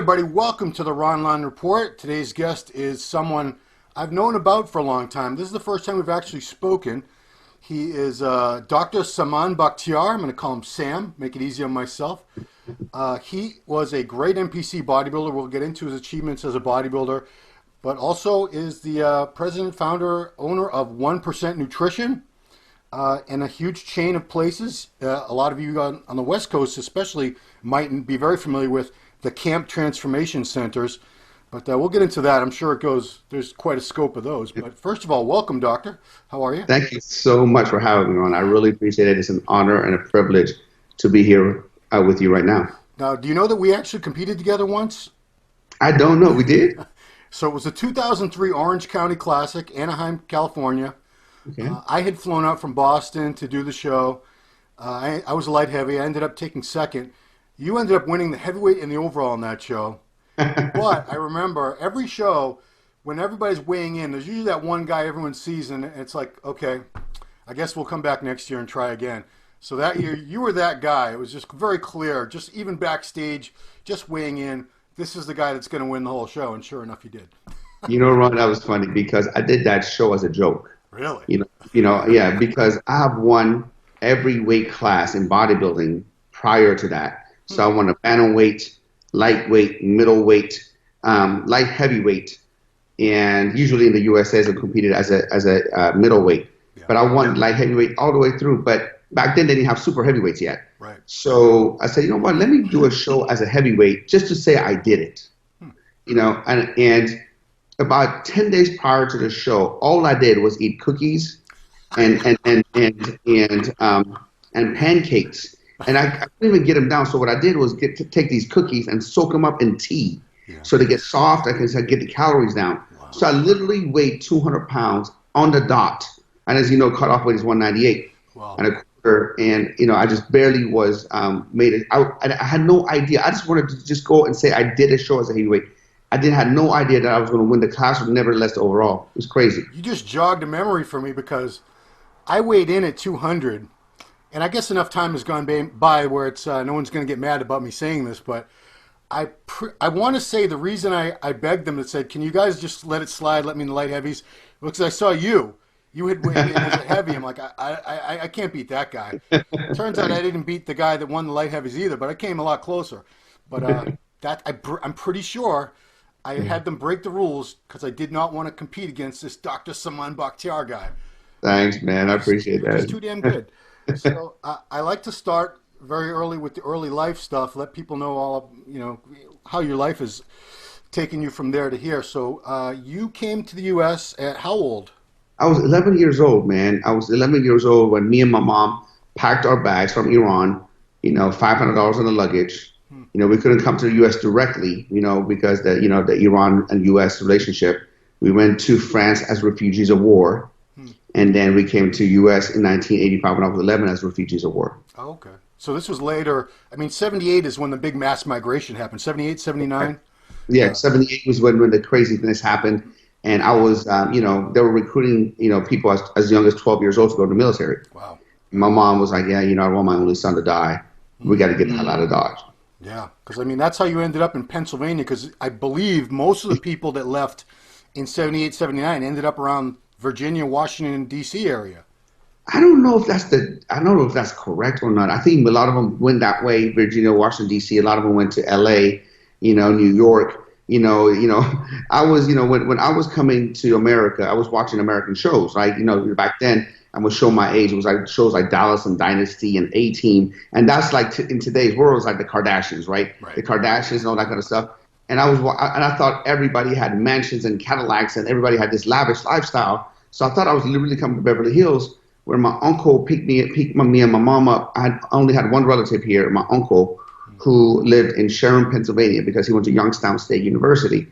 everybody, welcome to the Ronline Report. Today's guest is someone I've known about for a long time. This is the first time we've actually spoken. He is Dr. Saman Bakhtiar. I'm going to call him Sam, make it easy on myself. He was a great NPC bodybuilder. We'll get into his achievements as a bodybuilder, but also is the president, founder, owner of 1% Nutrition and a huge chain of places. A lot of you on the West Coast especially might be very familiar with the Camp Transformation Centers, but we'll get into that. I'm sure there's quite a scope of those. But first of all, welcome, Doctor. How are you? Thank you so much for having me on. I really appreciate it. It's an honor and a privilege to be here with you right now. Now, do you know that we actually competed together once? I don't know. We did? So it was the 2003 Orange County Classic, Anaheim, California. Okay. I had flown out from Boston to do the show. I was a light heavy. I ended up taking second. You ended up winning the heavyweight and the overall on that show. But I remember every show, when everybody's weighing in, there's usually that one guy everyone sees, and it's like, okay, I guess we'll come back next year and try again. So that year, you were that guy. It was just very clear, just even backstage, just weighing in, this is the guy that's going to win the whole show, and sure enough, you did. You know, Ron, that was funny because I did that show as a joke. Really? Yeah, because I have won every weight class in bodybuilding prior to that. So I won a bantamweight, lightweight, middleweight, light heavyweight, and usually in the USA I competed as a middleweight. Yeah. But I won light heavyweight all the way through. But back then they didn't have super heavyweights yet. Right. So I said, you know what? Let me do a show as a heavyweight just to say I did it. You know, and about 10 days prior to the show, all I did was eat cookies and pancakes. And I couldn't even get them down. So what I did was take these cookies and soak them up in tea. Yeah. So they get soft. I can get the calories down. Wow. So I literally weighed 200 pounds on the dot. And as you know, cutoff weight is 198 and a quarter. And, you know, I just barely was made it. I had no idea. I just wanted to just go and say I did a show as a heavyweight. I had no idea that I was going to win the class, but nevertheless the overall. It was crazy. You just jogged a memory for me because I weighed in at 200. And I guess enough time has gone by where it's no one's going to get mad about me saying this, but I want to say the reason I begged them and said, can you guys just let it slide, let me in the light heavies, because I saw you had weighed in as a heavy. I'm like, I can't beat that guy. Turns out I didn't beat the guy that won the light heavies either, but I came a lot closer. But I'm pretty sure I had them break the rules because I did not want to compete against this Dr. Saman Bakhtiar guy. Thanks, man. I appreciate that. It's too damn good. So I like to start very early with the early life stuff. Let people know how your life is taking you from there to here. So you came to the U.S. at how old? I was 11 years old, man. I was 11 years old when me and my mom packed our bags from Iran. You know, $500 in the luggage. You know, we couldn't come to the U.S. directly. You know, because the Iran and U.S. relationship. We went to France as refugees of war. And then we came to U.S. in 1985 when I was 11 as refugees of war. Oh, okay. So this was later. I mean, 78 is when the big mass migration happened. 78, 79? Yeah, 78 was when the craziness happened. And I was, they were recruiting, people as young as 12 years old to go to the military. Wow. My mom was like, I don't want my only son to die. We got to get the hell out of Dodge. Yeah, because, I mean, that's how you ended up in Pennsylvania, because I believe most of the people that left in 78, 79 ended up around Virginia, Washington, D.C. area. I don't know if that's correct or not. I think a lot of them went that way, Virginia, Washington, D.C. A lot of them went to L.A., New York. I was, when I was coming to America, I was watching American shows, right? Back then, I would show my age. It was like shows like Dallas and Dynasty and A-Team. And that's like in today's world, it's like the Kardashians, right? The Kardashians and all that kind of stuff. And I thought everybody had mansions and Cadillacs and everybody had this lavish lifestyle. So I thought I was literally coming to Beverly Hills, where my uncle picked me and my mom up. I only had one relative here, my uncle, who lived in Sharon, Pennsylvania, because he went to Youngstown State University.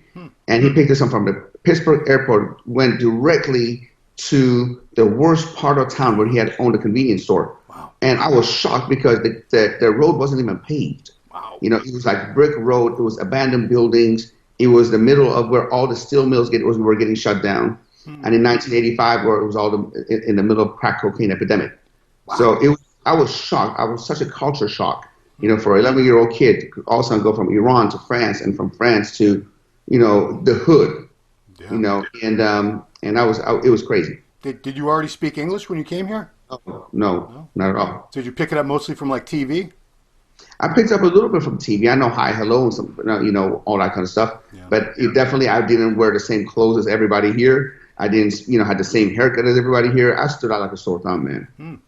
And he picked us up from the Pittsburgh airport, went directly to the worst part of town where he had owned a convenience store. Wow. And I was shocked because the road wasn't even paved. Wow. It was like brick road. It was abandoned buildings. It was the middle of where all the steel mills were getting shut down. And in 1985, where it was all in the middle of crack cocaine epidemic. Wow. So I was shocked. I was such a culture shock For an 11-year-old kid to all of a sudden go from Iran to France and from France to, the hood, Yeah. It was crazy. Did you already speak English when you came here? No, No. not at all. Did you pick it up mostly from like TV? I picked up a little bit from TV. I know hi, hello, and some, all that kind of stuff. Yeah. But I didn't wear the same clothes as everybody here. I didn't, had the same haircut as everybody here. I stood out like a sore thumb, man.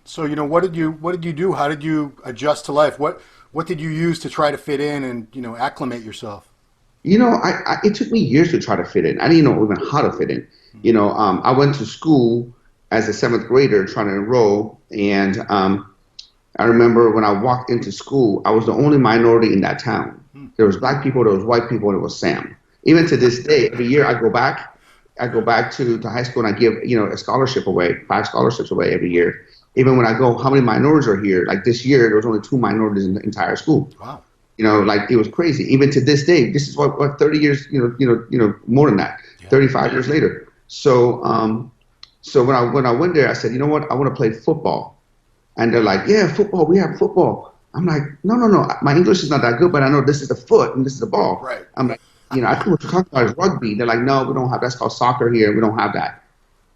So, what did you do? How did you adjust to life? What did you use to try to fit in and, acclimate yourself? It took me years to try to fit in. I didn't know even how to fit in. I went to school as a seventh grader trying to enroll, and I remember when I walked into school, I was the only minority in that town. There was black people, there was white people, and it was Sam. Even to this day, every year I go back to high school and I give, a scholarship away, 5 scholarships away every year. Even when I go, how many minorities are here? Like this year, there was only 2 minorities in the entire school. Wow. It was crazy. Even to this day, this is what 30 years, more than that, yeah. 35 years later. So when I went there, I said, you know what, I want to play football. And they're like, yeah, football, we have football. I'm like, no. My English is not that good, but I know this is the foot and this is the ball. Right. I'm like, I think what you're talking about is rugby. They're like, no, we don't have, that's called soccer here. We don't have that.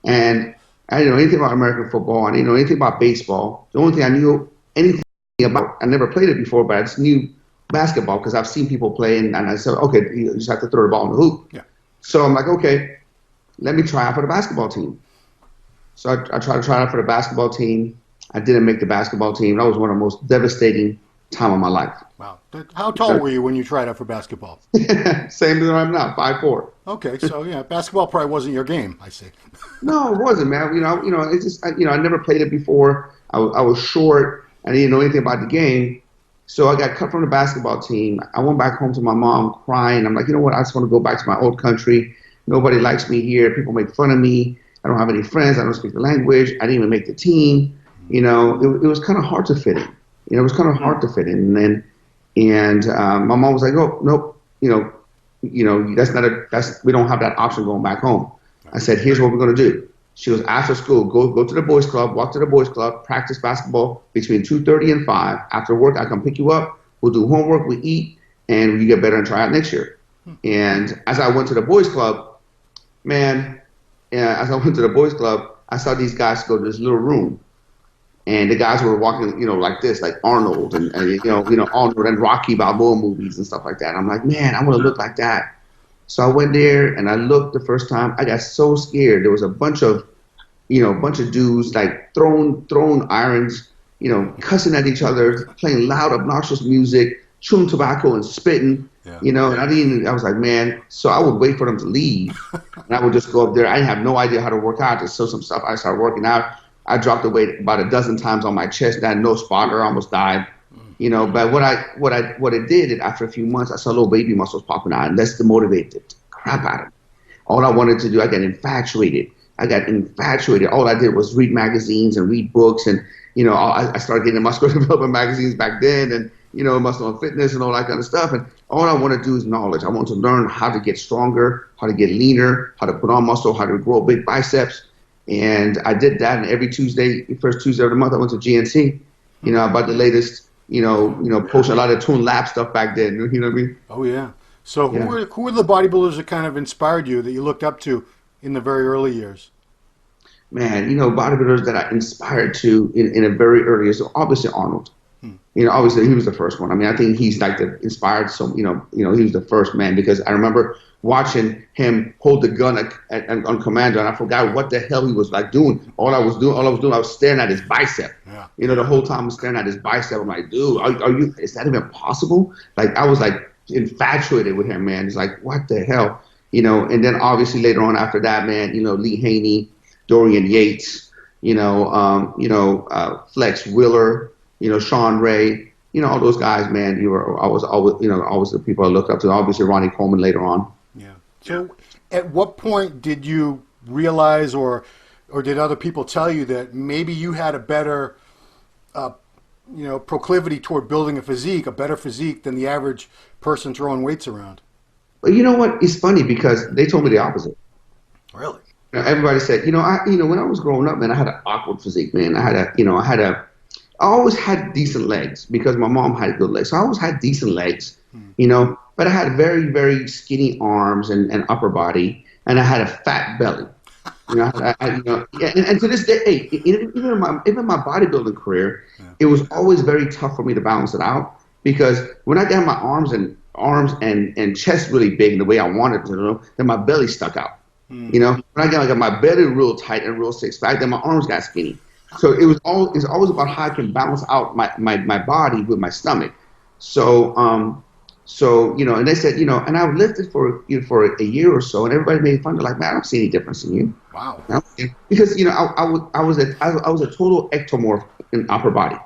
And I didn't know anything about American football. I didn't know anything about baseball. The only thing I knew anything about, I never played it before, but I just knew basketball because I've seen people play. And I said, okay, you just have to throw the ball in the hoop. Yeah. So I'm like, okay, let me try out for the basketball team. So I tried to try out for the basketball team. I didn't make the basketball team. That was one of the most devastating time of my life. Wow. How tall were you when you tried out for basketball? Same as I'm now, 5'4". Okay, so yeah, basketball probably wasn't your game, I see. No, it wasn't, man. It's just, I never played it before. I was short. I didn't know anything about the game. So I got cut from the basketball team. I went back home to my mom crying. I'm like, you know what? I just want to go back to my old country. Nobody likes me here. People make fun of me. I don't have any friends. I don't speak the language. I didn't even make the team. It was kind of hard to fit in. It was kind of hard to fit in. And my mom was like, oh, nope, we don't have that option going back home. I said, here's what we're going to do. She goes, after school, go to the boys club, walk to the boys club, practice basketball between 2:30 and 5. After work, I come pick you up. We'll do homework, we eat, and you get better and try out next year. And as I went to the boys club, man, I saw these guys go to this little room. And the guys were walking, like this, like Arnold and Arnold and Rocky Balboa movies and stuff like that. I'm like, man, I want to look like that. So I went there and I looked the first time. I got so scared. There was a bunch of dudes like throwing irons, cussing at each other, playing loud, obnoxious music, chewing tobacco and spitting. Yeah. And I was like, man. So I would wait for them to leave, and I would just go up there. I didn't have no idea how to work out. Just sew some stuff. I started working out. I dropped the weight about a dozen times on my chest. I had no spotter. I almost died. But what it did, after a few months, I saw little baby muscles popping out, and that's demotivated the crap out of me. All I wanted to do, I got infatuated. All I did was read magazines and read books, and I started getting muscular development magazines back then, and Muscle and Fitness and all that kind of stuff. And all I want to do is knowledge. I want to learn how to get stronger, how to get leaner, how to put on muscle, how to grow big biceps. And I did that, and every first Tuesday of the month, I went to GNC. About the latest, posting a lot of Toon Lab stuff back then. You know what I mean? Oh yeah. So who were the bodybuilders that kind of inspired you, that you looked up to in the very early years? Man, bodybuilders that I inspired to in a very early years. So obviously Arnold. Obviously he was the first one. I mean, I think he's like the inspired. So he was the first man, because I remember watching him hold the gun on Commando, and I forgot what the hell he was like doing. All I was doing, I was staring at his bicep. Yeah. The whole time I'm staring at his bicep. I'm like, dude, is that even possible? Like, I was like infatuated with him, man. It's like, what the hell? And then obviously later on after that, man, Lee Haney, Dorian Yates, Flex Wheeler, Sean Ray, all those guys, man, always the people I looked up to. Obviously Ronnie Coleman later on. Yeah. So at what point did you realize, or did other people tell you that maybe you had a better, proclivity toward building a better physique than the average person throwing weights around? But you know what? It's funny, because they told me the opposite. Really? Everybody said, when I was growing up, man, I had an awkward physique, man. I had a I always had decent legs because my mom had good legs. So I always had decent legs, but I had very, very skinny arms and upper body, and I had a fat belly. Yeah, and to this day, hey, even my bodybuilding career, it was always very tough for me to balance it out because when I got my arms and chest really big the way I wanted to, then my belly stuck out. When I got my belly real tight and real six pack, then my arms got skinny. So it's always about how I can balance out my body with my stomach. So and they said, and I lifted for a year or so, and everybody made fun. They're like, man, I don't see any difference in you. Wow. Because I was a total ectomorph in upper body.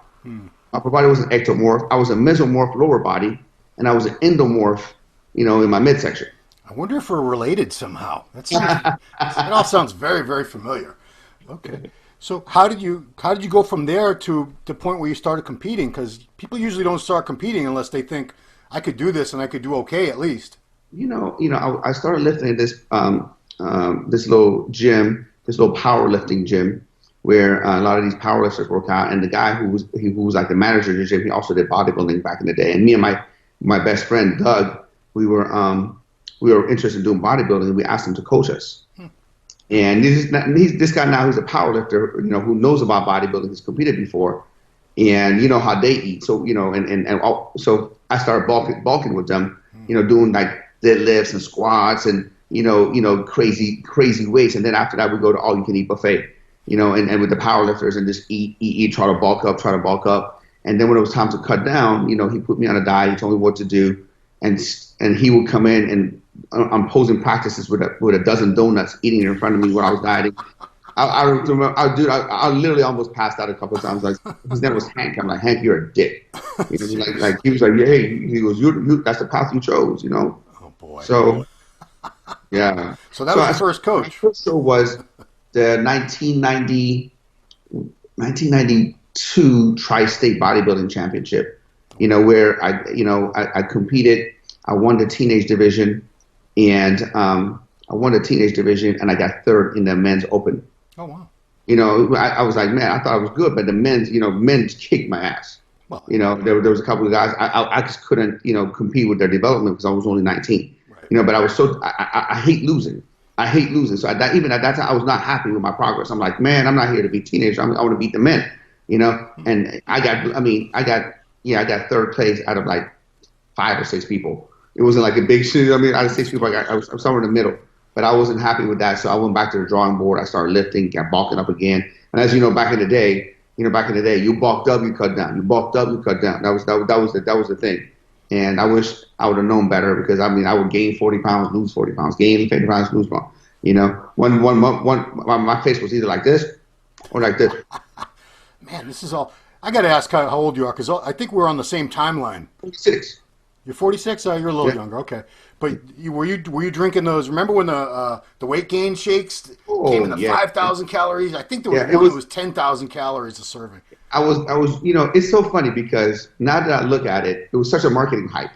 Upper body was an ectomorph. I was a mesomorph lower body, and I was an endomorph, in my midsection. I wonder if we're related somehow. It all sounds very, very familiar. Okay. So how did you go from there to the point where you started competing? Because people usually don't start competing unless they think I could do this and I could do okay at least. I started lifting at this this little gym, this little powerlifting gym, where a lot of these powerlifters work out. And the guy who was like the manager of the gym, he also did bodybuilding back in the day. And me and my best friend Doug, we were interested in doing bodybuilding, and we asked him to coach us. And this guy now, he's a powerlifter, who knows about bodybuilding. He's competed before, and you know how they eat. So so I started bulking with them, doing like deadlifts and squats and crazy weights. And then after that, we go to all you can eat buffet, and with the powerlifters and just eat, try to bulk up. And then when it was time to cut down, he put me on a diet. He told me what to do, and he would come in and I'm posing practices with a dozen donuts eating in front of me when I was dieting. I literally almost passed out a couple of times. Like, his name was Hank. I'm like, Hank, you're a dick. Like he was like, yeah, hey, he goes, you that's the path you chose, Oh boy. So yeah. So that was your first coach. My first show was the 1992 Tri-State Bodybuilding Championship. Where I competed. I won the teenage division. And I won the teenage division, and I got third in the men's open. Oh, wow. I was like, man, I thought I was good, but the men's kicked my ass. Well, there was a couple of guys, I just couldn't, compete with their development because I was only 19. Right. But I was I hate losing. So even at that time, I was not happy with my progress. I'm like, man, I'm not here to beat teenagers. I want to beat the men, And I got third place out of like 5 or 6 people. It wasn't like a big shit. Out of 6 people, I was somewhere in the middle. But I wasn't happy with that, so I went back to the drawing board. I started lifting, got bulking up again. And as you know, back in the day, you bulked up, you cut down. You bulked up, you cut down. That was the thing. And I wish I would have known better because I would gain 40 pounds, lose 40 pounds, gain 50 pounds, lose pounds. One month, my face was either like this or like this. Man, this is all. I got to ask how old you are because I think we're on the same timeline. 46. You're 46? You're a little younger. Okay. But were you drinking those? Remember when the weight gain shakes came in the 5,000 calories? I think there was one that was 10,000 calories a serving. I was. It's so funny because now that I look at it, it was such a marketing hype.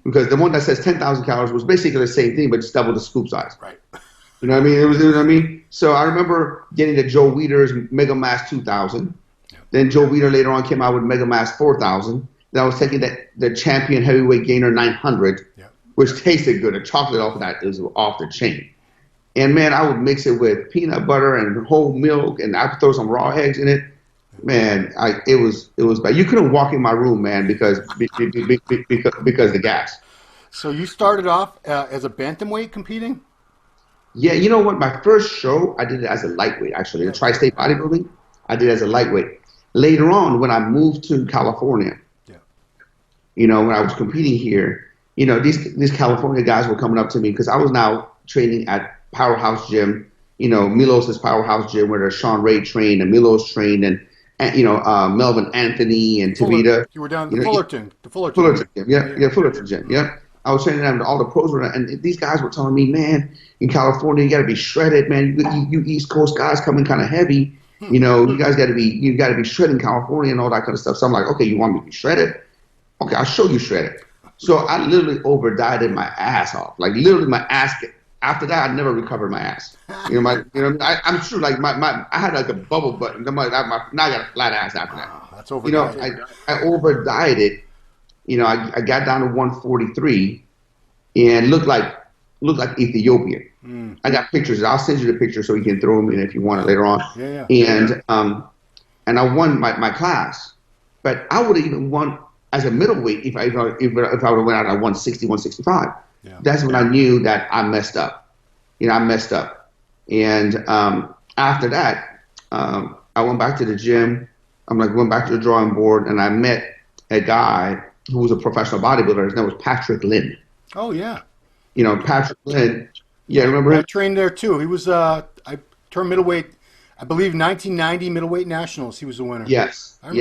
Because the one that says 10,000 calories was basically the same thing, but just double the scoop size. Right. You know what I mean? It was. You know what I mean? So I remember getting the Joe Weider's Mega Mass 2000. Yeah. Then Joe Weider later on came out with Mega Mass 4000. Then I was taking the Champion Heavyweight Gainer 900, which tasted good. The chocolate off of that is off the chain. And man, I would mix it with peanut butter and whole milk, and I would throw some raw eggs in it. Man, it was bad. You couldn't walk in my room, man, because the gas. So you started off as a bantamweight competing? Yeah, you know what? My first show, I did it as a lightweight, actually. The Tri-State Bodybuilding, I did it as a lightweight. Later on, when I moved to California, when I was competing here, these California guys were coming up to me because I was now training at Powerhouse Gym, Milos's Powerhouse Gym where Sean Ray trained and Milos trained and Melvin Anthony and Tavita. You were down at the Fullerton Gym. Yeah, Fullerton Gym. Yeah. I was training them, all the pros were, and these guys were telling me, man, in California, you got to be shredded, man. You East Coast guys coming kind of heavy. You guys got to be shredded in California and all that kind of stuff. So I'm like, okay, you want me to be shredded? Okay, I'll show you shredded. So I literally over dieted my ass off. Like literally my ass after that, I never recovered my ass. I'm sure like I had like a bubble butt. Now I got a flat ass after that. That's over dieting. I over dieted. I got down to 143 and looked like Ethiopian. I got pictures. I'll send you the pictures so you can throw them in if you want it later on. Yeah. And I won my class, but I would have even won as a middleweight if I would have went out at 160, 165. Yeah. That's when I knew that I messed up. I messed up. And after that, I went back to the gym. Went back to the drawing board, and I met a guy who was a professional bodybuilder. His name was Patrick Lynn. Oh, yeah. Patrick Lynn. Yeah, remember him? I trained there, too. He was, I turned middleweight, I believe, 1990 middleweight nationals. He was the winner. Yes. And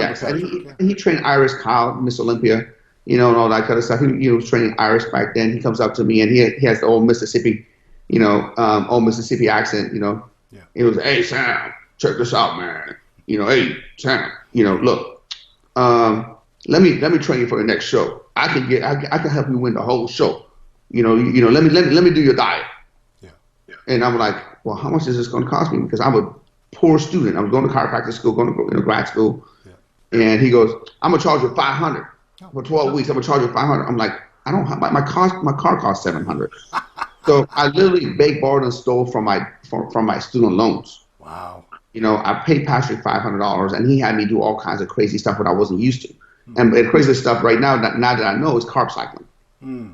he trained Iris Kyle, Miss Olympia, and all that kind of stuff. He was training Iris back then. He comes up to me, and he has the old Mississippi, old Mississippi accent, Yeah. He was, hey, Sam, check this out, man. Hey, Sam, look, let me train you for the next show. I can help you win the whole show. Let me do your diet. Yeah. And I'm like, well, how much is this going to cost me? Because I'm a poor student. I'm going to chiropractic school, going to grad school. Yeah. And he goes, I'm gonna charge you $500 for 12 weeks. I'm gonna charge you $500. I'm like, I don't have my car costs $700. So I literally begged, borrowed, and stole from my student loans. Wow. I paid Patrick $500, and he had me do all kinds of crazy stuff that I wasn't used to. And the crazy stuff right now that I know is carb cycling.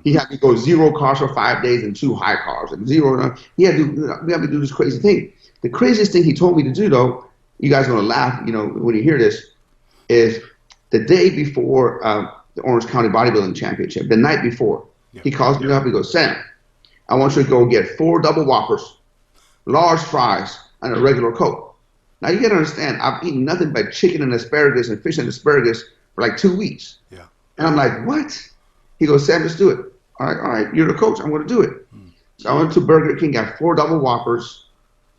He had me go 0 carbs for 5 days and 2 high carbs and 0. We had me do this crazy thing. The craziest thing he told me to do, though, you guys are gonna laugh, when you hear this, is the day before the Orange County Bodybuilding Championship, the night before, he calls me up. He goes, Sam, I want you to go get 4 double Whoppers, large fries, and a regular Coke. Now you gotta understand, I've eaten nothing but chicken and asparagus and fish and asparagus for like 2 weeks. Yeah. And I'm like, what? He goes, Sam, let's do it. All right, you're the coach. I'm going to do it. So I went to Burger King, got 4 double Whoppers,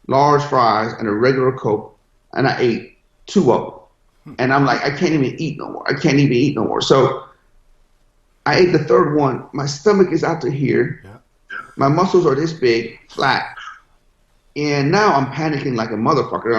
large fries, and a regular Coke, and I ate 2 of them. And I'm like, I can't even eat no more. So I ate the 3rd one. My stomach is out to here. Yeah. My muscles are this big, flat. And now I'm panicking like a motherfucker.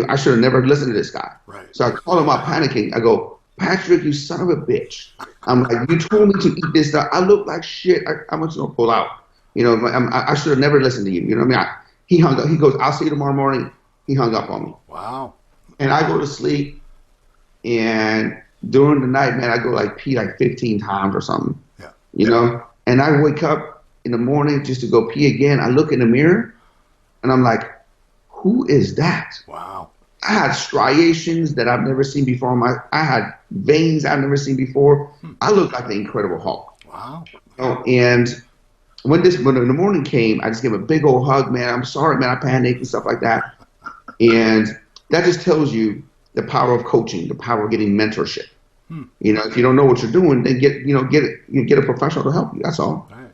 I should have never listened to this guy. Right. So I call him up panicking. I go, Patrick, you son of a bitch. I'm like, you told me to eat this stuff. I look like shit. I'm just going to pull out. I should have never listened to you. He hung up. He goes, I'll see you tomorrow morning. He hung up on me. Wow. And I go to sleep. And during the night, man, I go pee 15 times or something. Yeah. And I wake up in the morning just to go pee again. I look in the mirror and I'm like, who is that? Wow. I had striations that I've never seen before. I had veins I've never seen before. I looked like the Incredible Hulk. Wow. And when the morning came, I just gave him a big old hug, man. I'm sorry, man. I panicked and stuff like that. And that just tells you the power of coaching, the power of getting mentorship. If you don't know what you're doing, then get a professional to help you. That's all. Right.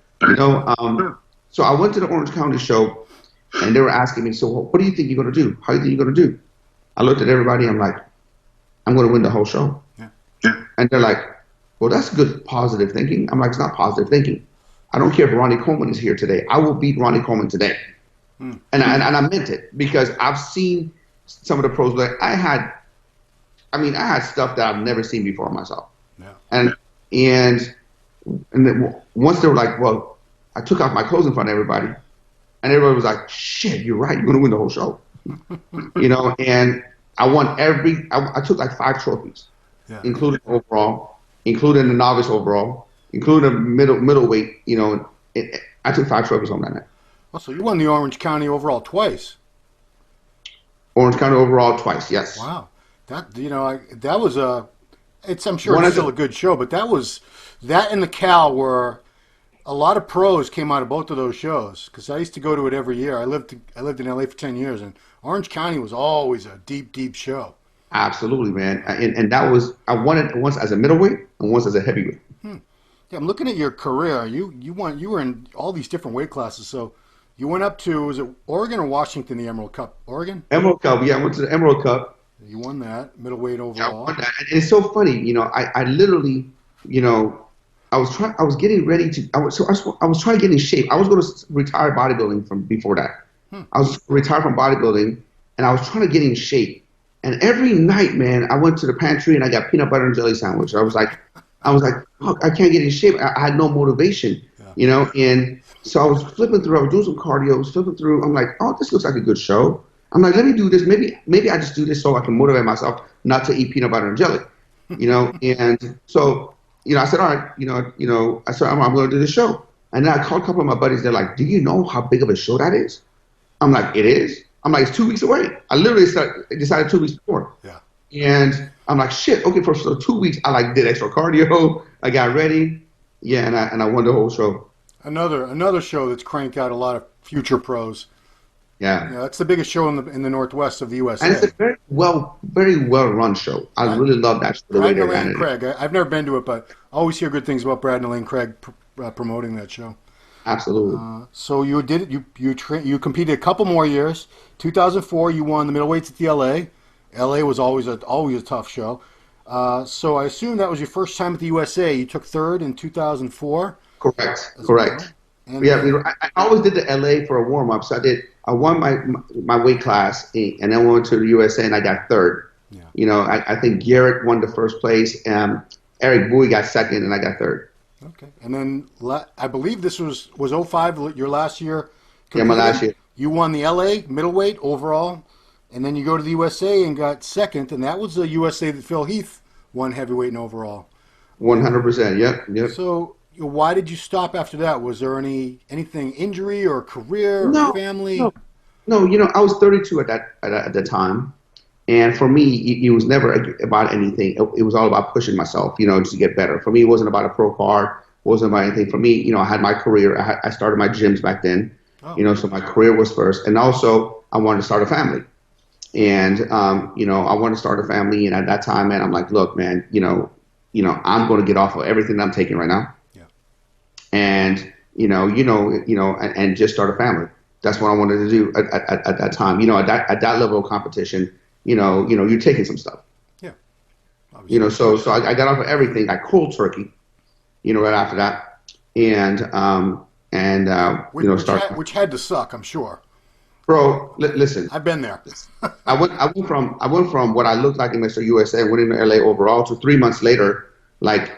So I went to the Orange County show, and they were asking me, so what do you think you're going to do? How do you think you're going to do? I looked at everybody. I'm like, I'm going to win the whole show. Yeah. And they're like, well, that's good positive thinking. I'm like, it's not positive thinking. I don't care if Ronnie Coleman is here today. I will beat Ronnie Coleman today. And I meant it because I've seen some of the pros. I had stuff that I've never seen before myself. Yeah. And then once they were like, well, I took off my clothes in front of everybody, and everybody was like, shit, you're right. You're going to win the whole show. And I won I took 5 trophies, including overall, including the novice overall, including the middleweight, I took 5 trophies home that night. Oh, so you won the Orange County overall twice. Orange County overall twice, yes. Wow. That, that was I'm sure it's still a good show, but that and the Cal were, a lot of pros came out of both of those shows because I used to go to it every year. I lived in LA for 10 years, and Orange County was always a deep, deep show. Absolutely, man. And that was, I won it once as a middleweight and once as a heavyweight. Yeah, I'm looking at your career. You were in all these different weight classes. So you went up to, was it Oregon or Washington, the Emerald Cup? Oregon? Emerald Cup, yeah. I went to the Emerald Cup. You won that, middleweight overall. Yeah, I won that. And it's so funny, I literally, I was getting ready to, I was trying to get in shape. I was going to retire bodybuilding from before that. I was retired from bodybuilding, and I was trying to get in shape. And every night, man, I went to the pantry and I got peanut butter and jelly sandwich. I was like, look, I can't get in shape. I had no motivation, you know. And so I was flipping through. I was doing some cardio. I was flipping through. I'm like, oh, this looks like a good show. I'm like, let me do this. Maybe I just do this so I can motivate myself not to eat peanut butter and jelly, you know. And so, you know, I said, all right, I said, I'm going to do this show. And then I called a couple of my buddies. They're like, do you know how big of a show that is? I'm like, it is. I'm like, it's 2 weeks away. I literally decided 2 weeks before. Yeah. And I'm like, shit. Okay, for 2 weeks, I like did extra cardio. I got ready. Yeah, and I won the whole show. Another show that's cranked out a lot of future pros. Yeah. That's the biggest show in the Northwest of the USA. And it's a very well run show. I really love that show. Brad and Elaine Craig. I've never been to it, but I always hear good things about Brad and Elaine Craig promoting that show. Absolutely. So you did it. You competed a couple more years. 2004, you won the middleweights at the LA. LA was always a tough show. So I assume that was your first time at the USA. You took third in 2004. Correct. Well. And Yeah, I always did the LA for a warm up. So I won my weight class, and then went to the USA, and I got third. Yeah. You know, I think Garrett won the first place. Eric Bowie got second, and I got third. Okay. And then I believe this was 05, your last year. Yeah, my last year. You won the LA middleweight overall, and then you go to the USA and got second, and that was the USA that Phil Heath won heavyweight and overall. 100%. Yep. So why did you stop after that? Was there anything injury or career or family? No. You know, I was 32 at the time. And for me, it was never about anything. It was all about pushing myself, you know, just to get better. For me, it wasn't about a pro card. It wasn't about anything. For me, you know, I had my career. I started my gyms back then, you know, so my career was first. And also, I wanted to start a family. And, you know, I wanted to start a family. And at that time, man, I'm like, look, man, you know, I'm going to get off of everything that I'm taking right now. Yeah. And, and just start a family. That's what I wanted to do at that time. You know, at that level of competition, you know, you're taking some stuff. Yeah. Obviously. You know, so I got off of everything. I cold turkey, you know, right after that, which had to suck, I'm sure. Bro, listen. I've been there. I went from what I looked like in Mr. USA, winning the LA overall, to 3 months later, like,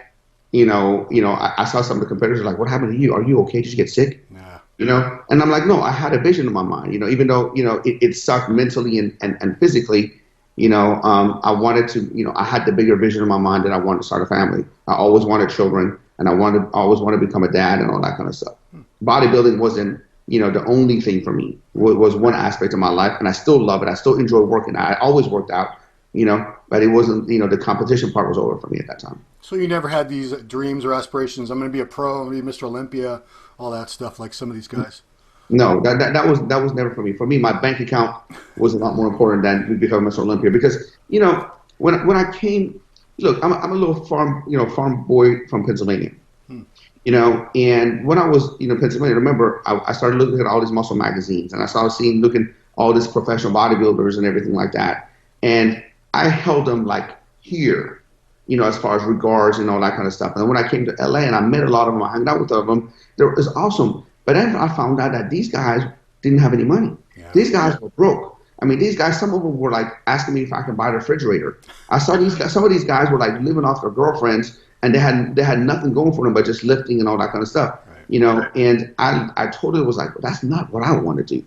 I saw some of the competitors like, what happened to you? Are you okay? Did you get sick? Yeah. You know, and I'm like, no, I had a vision in my mind, you know, even though, you know, it sucked mentally and physically, you know, I wanted to, you know, I had the bigger vision in my mind that I wanted to start a family. I always wanted children, and I always wanted to become a dad and all that kind of stuff. Bodybuilding wasn't, you know, the only thing for me. Was one aspect of my life, and I still love it. I still enjoy working. I always worked out, you know, but it wasn't, you know, the competition part was over for me at that time. So you never had these dreams or aspirations, I'm going to be a pro, I'm going to be Mr. Olympia, all that stuff like some of these guys? No, that was never for me. For me, my bank account was a lot more important than becoming Mr. Olympia, because, you know, when I came, look, I'm a little farm boy from Pennsylvania, you know, and when I was, you know, Pennsylvania, remember, I started looking at all these muscle magazines, and I started looking all these professional bodybuilders and everything like that, and I held them like here, you know, as far as regards and all that kind of stuff. And when I came to LA and I met a lot of them, I hung out with them, it was awesome. But then I found out that these guys didn't have any money. Yeah. These guys were broke. I mean, these guys, some of them were like asking me if I could buy the refrigerator. I saw some of these guys were like living off their girlfriends, and they had nothing going for them but just lifting and all that kind of stuff, you know. And I totally was like, well, that's not what I want to do.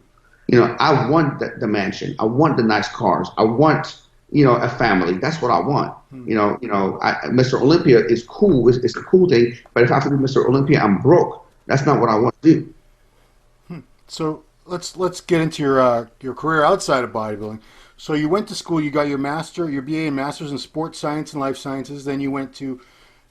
You know, I want the mansion. I want the nice cars. I want, you know, a family. That's what I want. You know, Mr. Olympia is cool. It's a cool thing. But if I have to be Mr. Olympia, I'm broke. That's not what I want to do. So let's get into your career outside of bodybuilding. So you went to school. You got your BA and master's in sports science and life sciences. Then you went to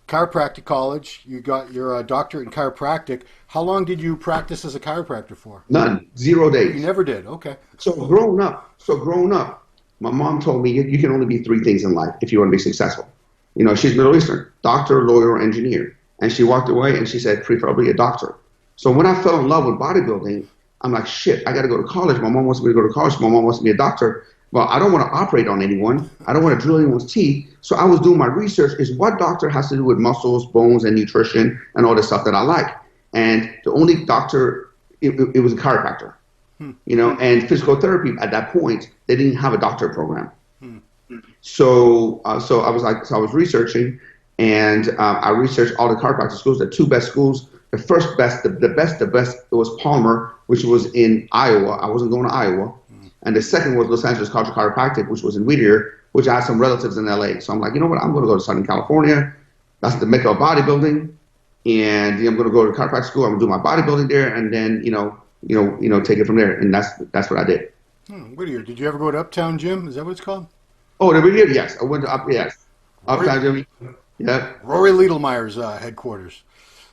chiropractic college. You got your doctorate in chiropractic. How long did you practice as a chiropractor for? None. 0 days. You never did. Okay. So growing up, my mom told me you can only be three things in life if you want to be successful. You know, she's Middle Eastern, doctor, lawyer, or engineer. And she walked away and she said, preferably a doctor. So when I fell in love with bodybuilding, I'm like, shit, I got to go to college. My mom wants me to go to college. My mom wants me to be a doctor. Well, I don't want to operate on anyone. I don't want to drill anyone's teeth. So I was doing my research is what doctor has to do with muscles, bones, and nutrition and all the stuff that I like. And the only doctor, it was a chiropractor, and physical therapy at that point, they didn't have a doctorate program. So I was researching, and I researched all the chiropractic schools, the two best schools. The first best, the best, it was Palmer, which was in Iowa. I wasn't going to Iowa. And the second was Los Angeles College of Chiropractic, which was in Whittier, which I had some relatives in LA. So I'm like, you know what? I'm going to go to Southern California. That's the mecca of bodybuilding. And I'm going to go to chiropractic school. I'm going to do my bodybuilding there, and then take it from there. And that's what I did. Whittier, did you ever go to Uptown Gym? Is that what it's called? Oh, the Whittier, yes. I went to Uptown Gym. Yeah. Rory Liedelmeyer's headquarters.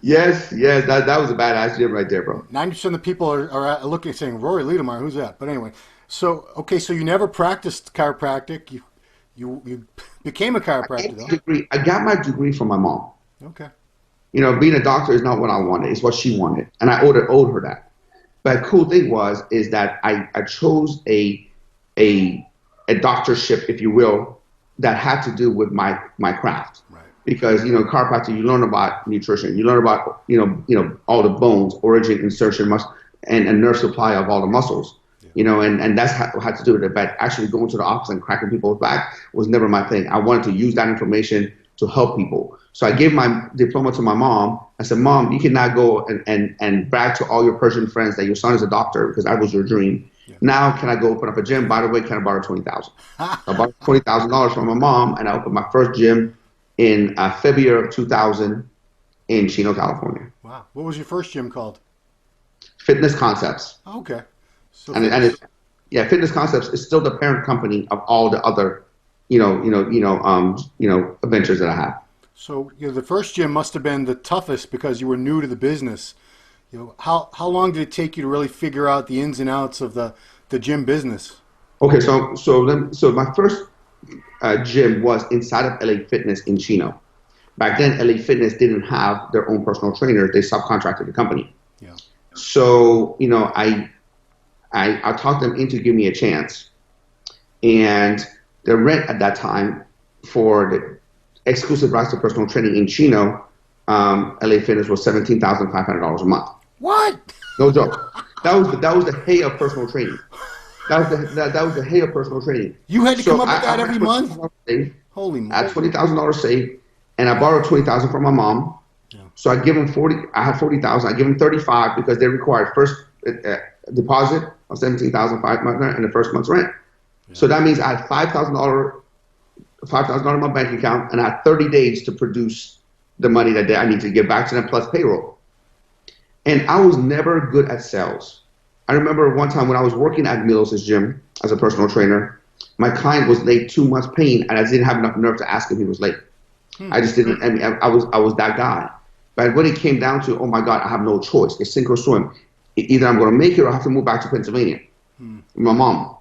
Yes, that was a badass gym right there, bro. 90% of the people are looking saying, Rory Liedelmeyer, who's that? But anyway, so you never practiced chiropractic. You became a chiropractor, though. I got my degree from my mom. Okay. Being a doctor is not what I wanted. It's what she wanted. And I owed her that. But the cool thing is that I chose a doctorship, if you will, that had to do with my craft. Right. Because, chiropractor, you learn about nutrition. You learn about, all the bones, origin, insertion, muscle, and nerve supply of all the muscles. Yeah. And that's how I had to do it. But actually going to the office and cracking people's back was never my thing. I wanted to use that information to help people. So I gave my diploma to my mom. I said, Mom, you cannot go and brag to all your Persian friends that your son is a doctor because that was your dream. Yeah. Now, can I go open up a gym? By the way, can I borrow $20,000? I borrowed $20,000 from my mom, and I opened my first gym in February of 2000 in Chino, California. Wow. What was your first gym called? Fitness Concepts. Oh, okay. So Fitness Concepts is still the parent company of all the other, adventures that I have. So the first gym must have been the toughest because you were new to the business. How long did it take you to really figure out the ins and outs of the gym business? Okay, so my first gym was inside of LA Fitness in Chino. Back then, LA Fitness didn't have their own personal trainers; they subcontracted the company. Yeah. So I talked them into giving me a chance, and the rent at that time for the exclusive rights to personal training in Chino, LA Fitness was $17,500 a month. What? No joke. That was the hay of personal training. That was the hay of personal training. You had to come up with that every month? Holy moly. I had $20,000 saved, and I borrowed $20,000 from my mom. Yeah. So I give him I had $40,000. I give him $35,000 because they required first deposit of $17,500 and the first month's rent. Yeah. So that means I had $5,000 in my bank account, and I had 30 days to produce the money that I need to give back to them plus payroll. And I was never good at sales. I remember one time when I was working at Milos' gym as a personal trainer, my client was late 2 months paying, and I didn't have enough nerve to ask him if he was late. I just didn't. I mean, I was that guy. But when it came down to, oh my God, I have no choice. It's sink or swim. Either I'm going to make it or I have to move back to Pennsylvania. My mom.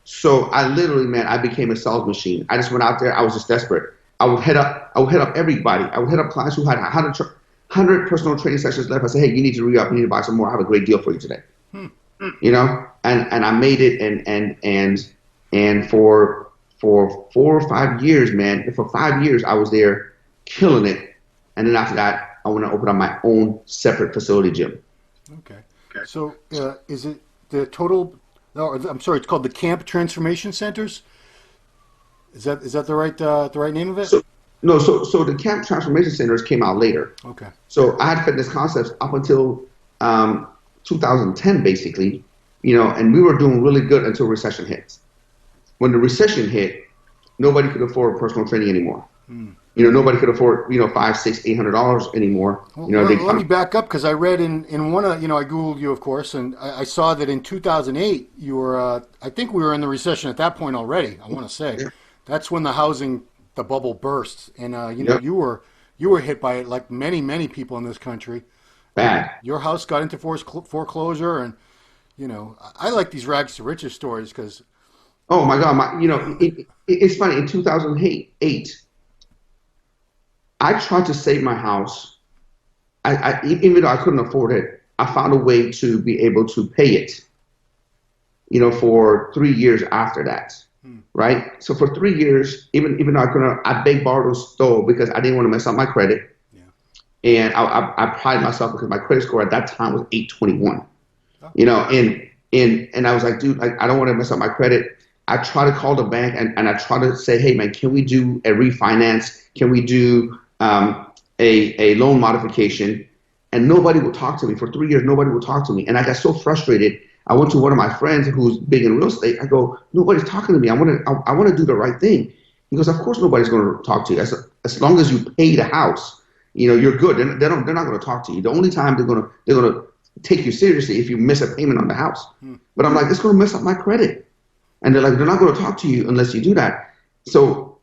So I literally, man, I became a sales machine. I just went out there. I was just desperate. I would head up everybody. I would head up clients who had 100 personal training sessions left. I said, hey, you need to re-up. You need to buy some more. I have a great deal for you today. And I made it. And for 4 or 5 years, man, for 5 years, I was there killing it. And then after that, I want to open up my own separate facility gym. Okay. So is it the total? No, I'm sorry. It's called the Camp Transformation Centers. Is that the right name of it? So the Camp Transformation Centers came out later. Okay. So I had Fitness Concepts up until 2010, basically, and we were doing really good until recession hit. When the recession hit, nobody could afford personal training anymore. Nobody could afford, $500, $600, $800 anymore. Let me back up because I read in one of, I Googled you, of course, and I saw that in 2008, you were, I think we were in the recession at that point already, I want to say. Yeah. That's when the bubble burst. And, you were hit by it like many, many people in this country. Bad. Your house got into foreclosure. And, I like these rags to riches stories because. Oh, my God. It's funny. In 2008, I tried to save my house. Even though I couldn't afford it, I found a way to be able to pay it, for 3 years after that. right? So for 3 years, even though I begged, borrowed, and stole because I didn't want to mess up my credit. Yeah. And I pride myself because my credit score at that time was 821. Oh. You know, and I was like, dude, I don't want to mess up my credit. I try to call the bank and I try to say, hey man, can we do a refinance? Can we do a loan modification? And nobody would talk to me. For 3 years, nobody would talk to me. And I got so frustrated. I went to one of my friends who's big in real estate. I go, nobody's talking to me. I want to do the right thing. He goes, of course nobody's going to talk to you. As long as you pay the house, you know, you're good. They're not going to talk to you. The only time they're going to take you seriously if you miss a payment on the house. But I'm like, it's going to mess up my credit. And they're like, they're not going to talk to you unless you do that. So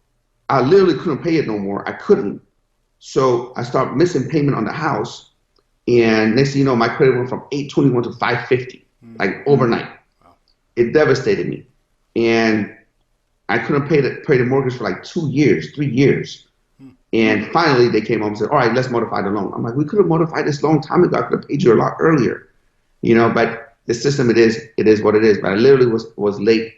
I literally couldn't pay it no more. I couldn't. So I started missing payment on the house. And next thing you know, my credit went from 821 to 550, like overnight. Wow. It devastated me. And I couldn't pay the mortgage for like 2 years, 3 years. And finally they came home and said, all right, let's modify the loan. I'm like, we could have modified this a long time ago. I could have paid you a lot earlier. You know, but the system, it is what it is. But I literally was late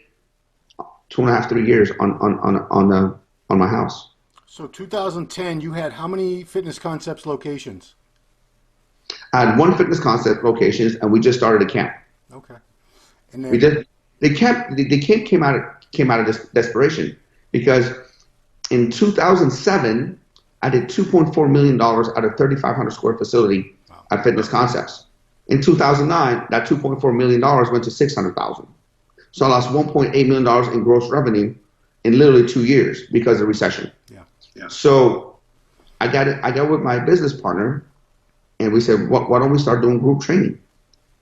2.5, 3 years on my house. So 2010, you had how many Fitness Concepts locations? I had one Fitness Concept locations, and we just started a camp. Okay. And then the camp came out of this desperation because in 2007 I did $2.4 million out of 3,500 square facility at Fitness Concepts. In 2009, that $2.4 million went to $600,000. So I lost $1.8 million in gross revenue in literally 2 years because of the recession. Yeah. So I got with my business partner, and we said, why don't we start doing group training?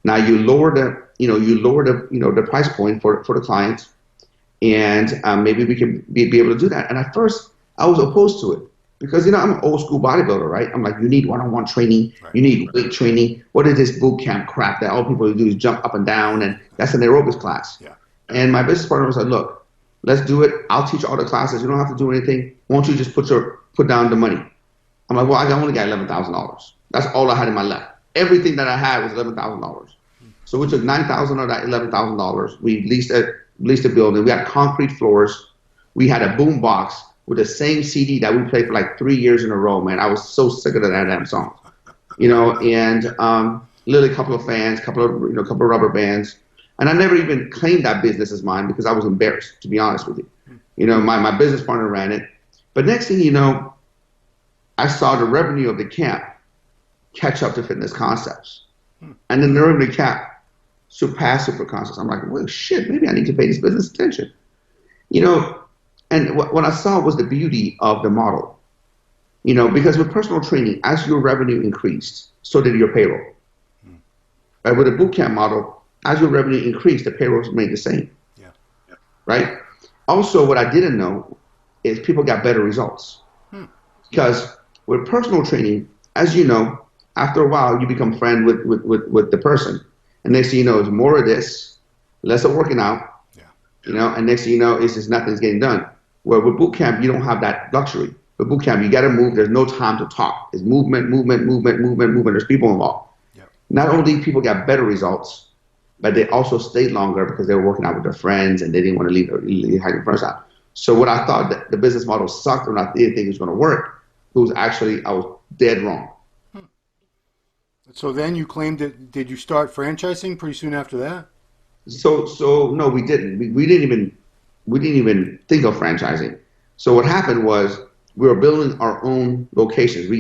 Now you lower the price point for the clients, and maybe we can be able to do that. And at first I was opposed to it because, I'm an old school bodybuilder, right? I'm like, you need one-on-one training, right. You need weight training. What is this boot camp crap that all people do is jump up and down, and that's an aerobics class. Yeah. And my business partner was like, look, let's do it. I'll teach all the classes. You don't have to do anything. Why don't you just put down the money? I'm like, well, I only got $11,000. That's all I had in my left. Everything that I had was $11,000. So we took $9,000 of that $11,000. We leased a building. We had concrete floors. We had a boom box with the same CD that we played for like 3 years in a row, man. I was so sick of that damn song. And literally a couple of fans, couple of rubber bands. And I never even claimed that business as mine because I was embarrassed, to be honest with you. My business partner ran it. But next thing you know, I saw the revenue of the camp catch up to Fitness Concepts. And then the revenue of the camp surpassed Super Concepts. I'm like, well, shit, maybe I need to pay this business attention. And what I saw was the beauty of the model. Because with personal training, as your revenue increased, so did your payroll. But with a boot camp model, as your revenue increased, the payrolls remained the same. Yeah. Right? Also, what I didn't know is people got better results. Because with personal training, as you know, after a while, you become friends with the person. And next thing you know, it's more of this, less of working out, and next thing you know, it's just nothing's getting done. Where with boot camp, you don't have that luxury. With boot camp, you got to move. There's no time to talk. It's movement. There's people involved. Yep. Not only people got better results, but they also stayed longer because they were working out with their friends and they didn't want to leave their friends out. So what I thought that the business model sucked or I didn't think it was going to work, it was actually, I was dead wrong. So then you claimed that, did you start franchising pretty soon after that? So no, we didn't. We didn't even think of franchising. So what happened was we were building our own locations. We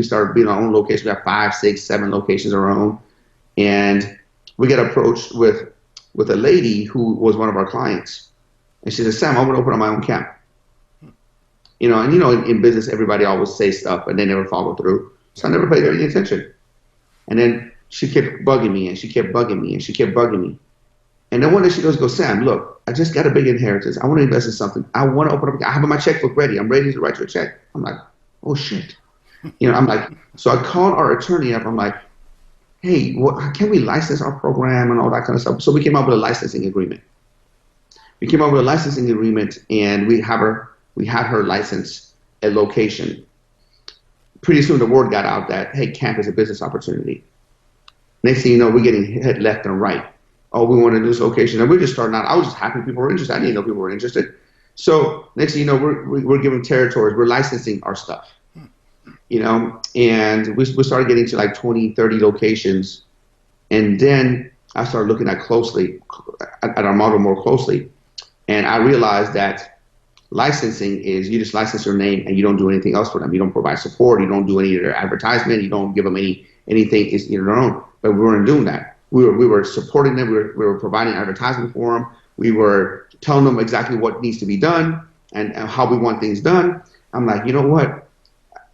started building our own locations. We got 5, 6, 7 locations of our own. And we got approached with a lady who was one of our clients. And she said, Sam, I'm going to open up my own camp. In business, everybody always says stuff and they never follow through. So I never paid any attention. And then she kept bugging me and she kept bugging me and she kept bugging me. And then one day she goes, Sam, look, I just got a big inheritance. I want to invest in something. I want to open up. I have my checkbook ready. I'm ready to write you a check. I'm like, oh shit. I'm like, so I called our attorney up. I'm like, hey, can we license our program and all that kind of stuff? So we came up with a licensing agreement. And we had her license a location. Pretty soon the word got out that, hey, camp is a business opportunity. Next thing you know, we're getting hit left and right. oh, we want to do this location. And we're just starting out. I was just happy people were interested. I didn't know people were interested. So next thing you know, we're giving territories. We're licensing our stuff, and we started getting to like 20, 30 locations. And then I started looking at our model more closely. And I realized that licensing is you just license your name and you don't do anything else for them. You don't provide support. You don't do any of their advertisement. You don't give them anything. It's their own. But we weren't doing that. We were supporting them. We were providing advertisement for them. We were telling them exactly what needs to be done and how we want things done. I'm like, you know what?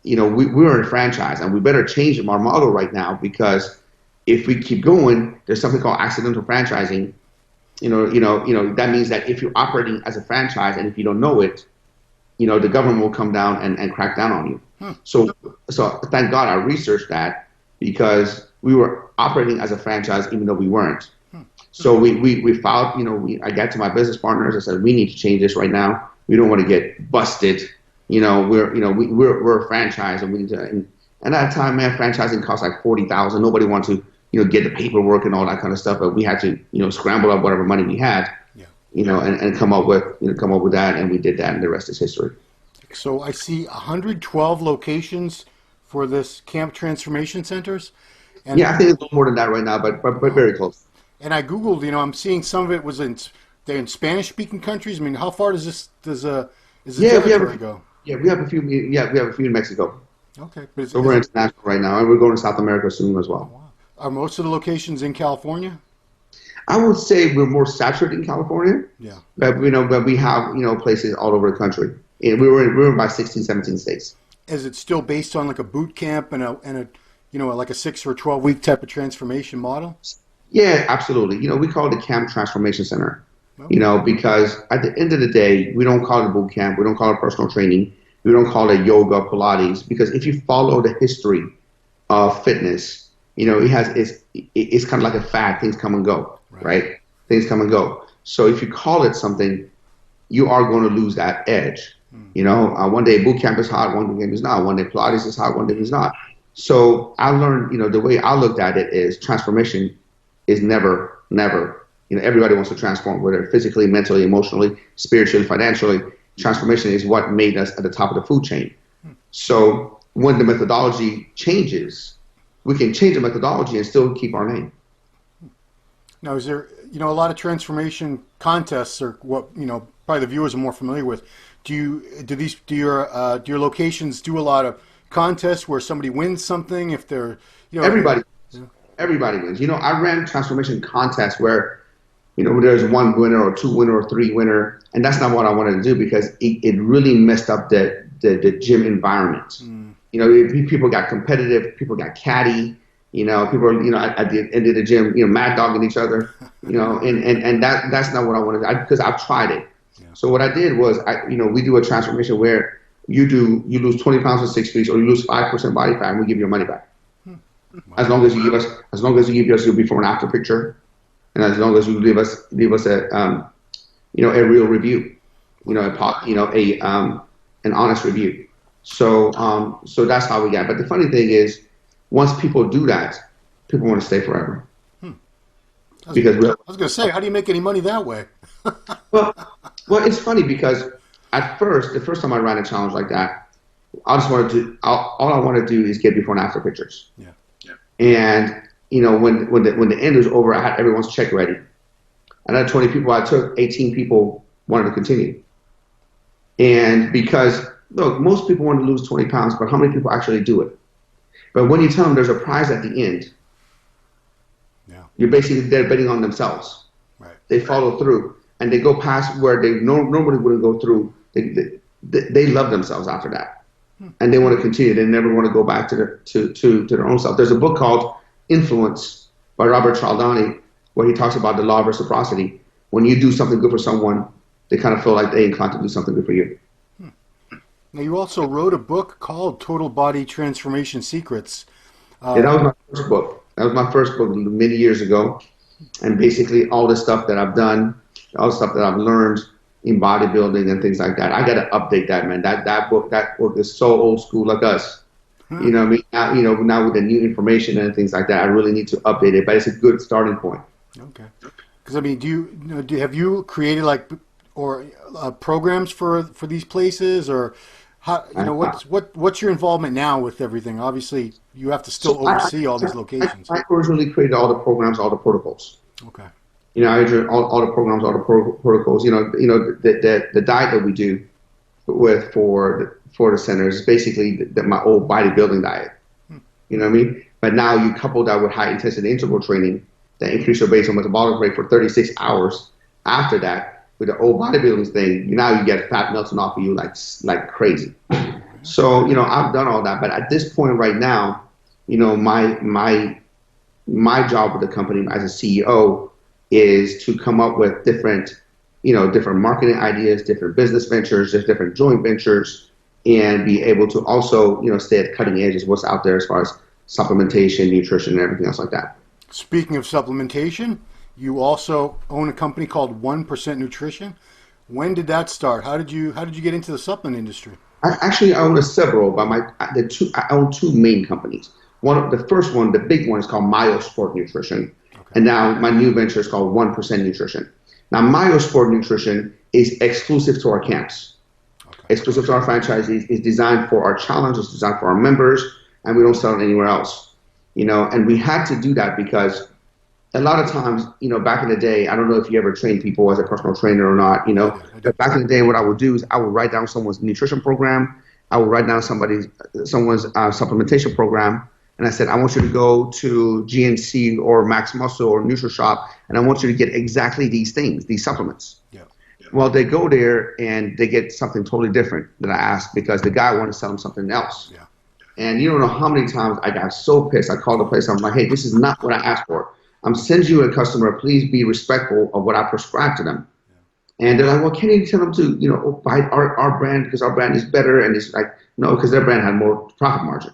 We're in a franchise and we better change our model right now, because if we keep going, there's something called accidental franchising. That means that if you're operating as a franchise and if you don't know it, the government will come down and crack down on you. So thank God I researched that, because we were operating as a franchise even though we weren't. So we filed, I got to my business partners. I said, we need to change this right now. We don't want to get busted. We're a franchise and we need to. And at that time, man, franchising cost like $40,000. Nobody wanted to, get the paperwork and all that kind of stuff. But we had to, scramble up whatever money we had, and come up with that. And we did that, and the rest is history. So I see 112 locations for this Camp Transformation Centers. And I think it's a little more than that right now, but very close. And I Googled, I'm seeing some of it was they're in Spanish-speaking countries. I mean, how far does the territory go? Yeah, we have a few. Yeah, we have a few in Mexico. Okay, so we're international right now, and we're going to South America soon as well. Wow. Are most of the locations in California? I would say we're more saturated in California. Yeah. But we have places all over the country. And we were in about 16, 17 states. Is it still based on like a boot camp and a like a 6 or 12-week type of transformation model? Yeah, absolutely. We call it the Camp Transformation Center. Okay. Because at the end of the day, we don't call it a boot camp. We don't call it personal training. We don't call it yoga, Pilates. Because if you follow the history of fitness, it's kind of like a fad. Things come and go, right? Things come and go. So if you call it something, you are going to lose that edge. One day boot camp is hot, one day is not. One day Pilates is hot, one day is not. So I learned, the way I looked at it is transformation is never. Everybody wants to transform, whether physically, mentally, emotionally, spiritually, financially. Transformation is what made us at the top of the food chain. So when the methodology changes, we can change the methodology and still keep our name. Now, is there, a lot of transformation contests, or what, probably the viewers are more familiar with. Do your locations do a lot of contests where somebody wins something if they're, everybody wins. I ran transformation contests where, there's one winner or two winner or three winner, and that's not what I wanted to do, because it really messed up the gym environment. People got competitive, people got catty, people at the end of the gym, mad dogging each other, and that's not what I wanted to do, because I've tried it. Yeah. So what I did was, we do a transformation where you lose 20 pounds in 6 weeks, or you lose 5% body fat, and we give you your money back. Wow. As long as you give us your before and after picture, and as long as you leave us a real review, an honest review. So that's how we got. But the funny thing is, once people do that, people want to stay forever. I was going to say, how do you make any money that way? well, it's funny, because the first time I ran a challenge like that, all I want to do is get before and after pictures. Yeah. And when the end was over, I had everyone's check ready. And out of 20 people I took, 18 people wanted to continue. And because, look, most people want to lose 20 pounds, but how many people actually do it? But when you tell them there's a prize at the end, they're betting on themselves. Right. They follow through, and they go past where they normally wouldn't go through. They love themselves after that, and they want to continue. They never want to go back to their own self. There's a book called Influence by Robert Cialdini, where he talks about the law of reciprocity. When you do something good for someone, they kind of feel like they inclined to do something good for you. Now, you also wrote a book called Total Body Transformation Secrets. That was my first book. That was my first book many years ago. And basically all the stuff that I've done, all the stuff that I've learned in bodybuilding and things like that. I got to update that, man. That book is so old school like us. You know what I mean? Now with the new information and things like that, I really need to update it. But it's a good starting point. Okay. Because I mean, have you created like or programs for these places, or how, what's your involvement now with everything? Obviously, you have to still So oversee all these locations. I originally created all the programs, all the protocols. Okay. I drew all the programs, all the protocols. The diet that we do for the centers is basically my old bodybuilding diet. You know what I mean? But now you couple that with high intensity interval training that increase your basal metabolic rate for 36 hours. After that, with the old bodybuilding thing, now you get fat melting off of you like crazy. So I've done all that, but at this point right now, my job with the company as a CEO is to come up with different marketing ideas, different business ventures, different joint ventures, and be able to also, stay at the cutting edge of what's out there as far as supplementation, nutrition, and everything else like that. Speaking of supplementation, you also own a company called 1% Nutrition. When did that start? How did you get into the supplement industry? I own several, but I own two main companies. The first one, the big one, is called Myosport Nutrition. Okay. And now my new venture is called 1% Nutrition. Now, Myosport Nutrition is exclusive to our camps, exclusive to our franchisees. It's designed for our challenge. It's designed for our members, and we don't sell it anywhere else. And we had to do that because a lot of times, back in the day, I don't know if you ever trained people as a personal trainer or not, but back in the day, what I would do is I would write down someone's nutrition program. I would write down someone's supplementation program. And I said, I want you to go to GNC or Max Muscle or NutriShop, and I want you to get exactly these things, these supplements. Yeah. Well, they go there and they get something totally different than I asked because the guy wanted to sell them something else. Yeah. And you don't know how many times I got so pissed. I called the place. I'm like, hey, this is not what I asked for. I'm sending you a customer. Please be respectful of what I prescribed to them. Yeah. And they're like, well, can you tell them to, buy our brand because our brand is better? And it's like, no, because their brand had more profit margin.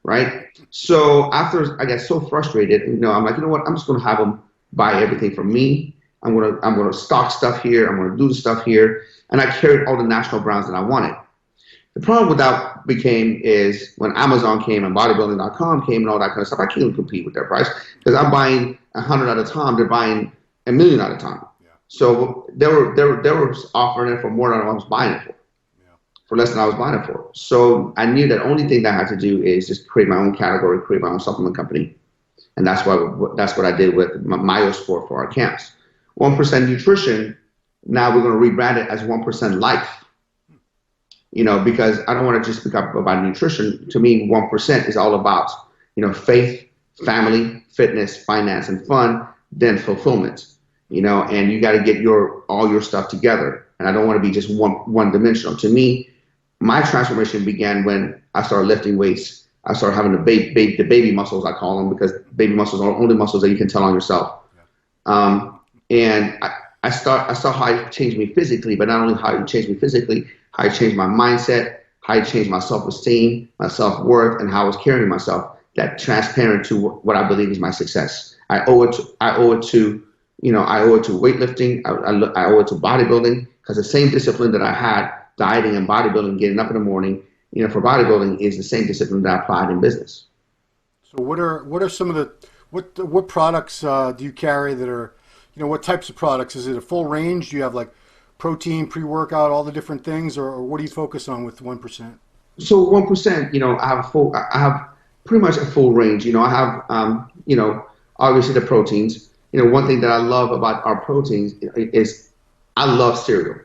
Right? So after I got so frustrated, I'm like, what? I'm just going to have them buy everything from me. I'm going to stock stuff here. I'm going to do the stuff here. And I carried all the national brands that I wanted. The problem with that is when Amazon came and bodybuilding.com came and all that kind of stuff, I couldn't compete with their price because I'm buying 100 at a time. They're buying 1 million at a time. Yeah. So they were offering it for more than I was buying it for less than I was buying it for. So I knew that only thing that I had to do is just create my own category, create my own supplement company. And that's what I did with Myosport for our camps. 1% Nutrition, now we're going to rebrand it as 1% Life. Because I don't want to just pick up about nutrition. To me, 1% is all about, faith, family, fitness, finance, and fun, then fulfillment. And you got to get all your stuff together. And I don't want to be just one dimensional. To me, my transformation began when I started lifting weights. I started having the baby muscles, I call them, because baby muscles are the only muscles that you can tell on yourself. And I saw how it changed me physically, but not only how it changed me physically, how it changed my mindset, how it changed my self-esteem, my self-worth, and how I was carrying myself. That transparent to what I believe is my success. I owe it to weightlifting. I owe it to bodybuilding because the same discipline that I had dieting and bodybuilding, getting up in the morning, for bodybuilding is the same discipline that I applied in business. So what are some of the what products do you carry that are, what types of products? Is it a full range? Do you have like protein, pre-workout, all the different things, or what do you focus on with 1%? So 1%, I have pretty much a full range. I have, obviously the proteins. One thing that I love about our proteins is I love cereal.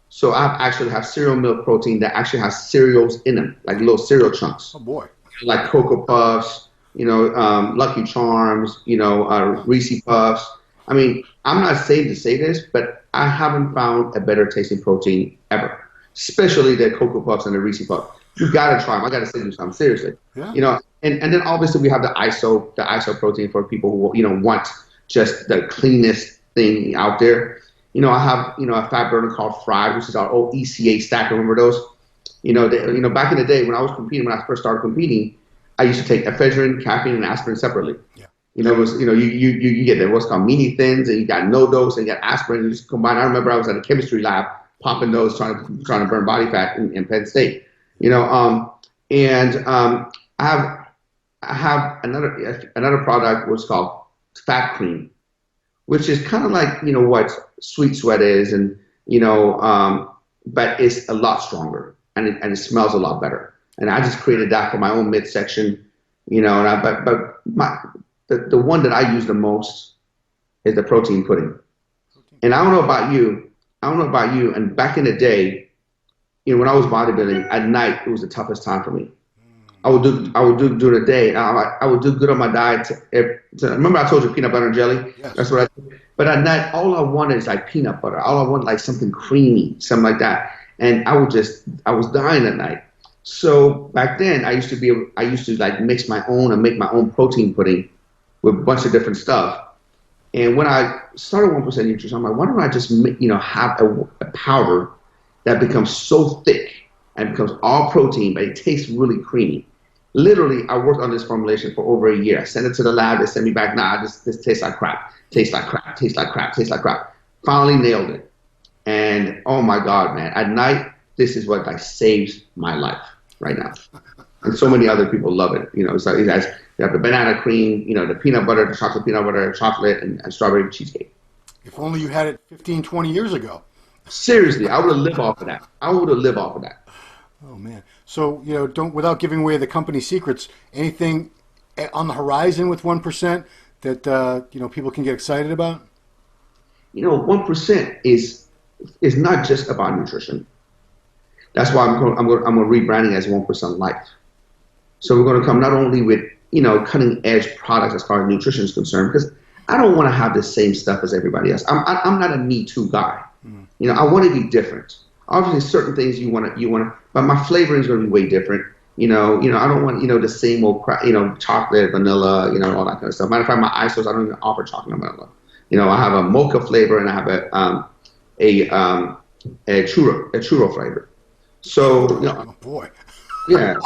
So I actually have cereal milk protein that actually has cereals in them, like little cereal chunks. Oh boy! Like Cocoa Puffs, Lucky Charms, Reese Puffs. I mean, I'm not saying to say this, but I haven't found a better tasting protein ever, especially the Cocoa Puffs and the Reese Puffs. You gotta try them. I gotta say you something seriously. Yeah. And then obviously we have the ISO protein for people who want just the cleanest thing out there. I have a fat burner called Fried, which is our old ECA stack. Remember those? Back in the day when I was competing, when I first started competing, I used to take ephedrine, caffeine, and aspirin separately. Yeah. It was you get what's called mini thins, and you got no dose, and you got aspirin. You just combine. I remember I was at a chemistry lab popping those, trying to burn body fat in Penn State. I have another product what's called Fat Cream, which is kind of like, what Sweet Sweat is, and, but it's a lot stronger, and it smells a lot better. And I just created that for my own midsection, and the one that I use the most is the protein pudding. And I don't know about you, and back in the day, when I was bodybuilding, at night, it was the toughest time for me. I would do during the day. I would do good on my diet. Remember I told you peanut butter and jelly? Yes. That's what I did. But at night, all I wanted is like peanut butter. All I wanted like something creamy, something like that. And I was dying at night. So back then, I used to like mix my own and make my own protein pudding with a bunch of different stuff. And when I started 1% Nutrition, I'm like, why don't I just have a powder that becomes so thick and becomes all protein, but it tastes really creamy. Literally, I worked on this formulation for over a year. I sent it to the lab. They sent me back, nah, this tastes like crap. Tastes like crap. Tastes like crap. Tastes like crap. Finally nailed it. And oh my God, man, at night, this is what like saves my life right now. And so many other people love it. So you guys, you have the banana cream, the peanut butter, the chocolate peanut butter, chocolate, and strawberry cheesecake. If only you had it 15, 20 years ago. Seriously, I would have lived off of that. Oh man! So without giving away the company secrets, anything on the horizon with 1% that people can get excited about? 1% is not just about nutrition. That's why I'm rebranding as 1% Life. So we're going to come not only with cutting edge products as far as nutrition is concerned, because I don't want to have the same stuff as everybody else. I'm not a Me Too guy. I want to be different. Obviously, certain things you want to, but my flavoring is going to be way different. I don't want the same old crap. Chocolate, vanilla, all that kind of stuff. Matter of fact, my ISOs, I don't even offer chocolate and vanilla. I have a mocha flavor and I have a churro flavor. So oh boy, yeah.